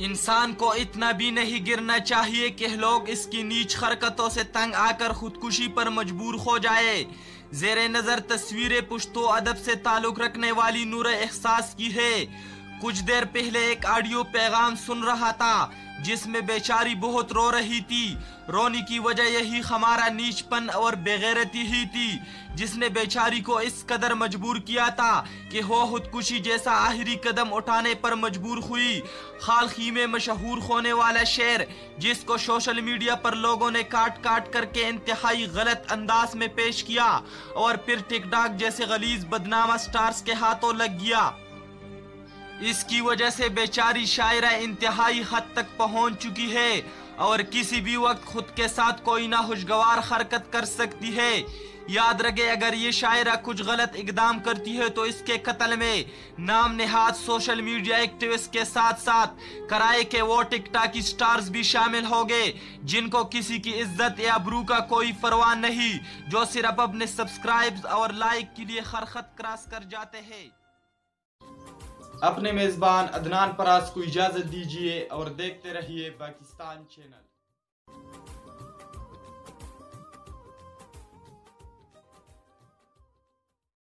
इंसान को इतना भी नहीं गिरना चाहिए कि लोग इसकी नीच हरकतों से तंग आकर खुदकुशी पर मजबूर हो जाए। ज़ेरे नज़र तस्वीरें पुश्तो अदब से ताल्लुक़ रखने वाली नूर एहसास की है। कुछ देर पहले एक ऑडियो पैगाम सुन रहा था जिसमें बेचारी बहुत रो रही थी। रोने की वजह यही हमारा नीचपन और बेगैरती ही थी जिसने बेचारी को इस कदर मजबूर किया था कि वो खुदकुशी जैसा आखिरी कदम उठाने पर मजबूर हुई। हाल ही में मशहूर होने वाला शेर जिसको सोशल मीडिया पर लोगों ने काट काट करके इंतहाई गलत अंदाज में पेश किया और फिर टिकटॉक जैसे गलीज बदनामा स्टार्स के हाथों लग गया। इसकी वजह से बेचारी शायरा इंतहाई हद तक पहुंच चुकी है और किसी भी वक्त खुद के साथ कोई ना खुशगवार हरकत कर सकती है। याद रखे, अगर ये शायरा कुछ गलत इकदाम करती है तो इसके कत्ल में नाम नेहाद सोशल मीडिया एक्टिविस्ट के साथ साथ कराए के वो टिकटॉक स्टार्स भी शामिल हो गए जिनको किसी की इज्जत या आबरू का कोई परवाह नहीं, जो सिर्फ अपने सब्सक्राइब और लाइक के लिए हर खत क्रॉस कर जाते हैं। अपने मेजबान अदनान परास को इजाजत दीजिए और देखते रहिए पाकिस्तान चैनल।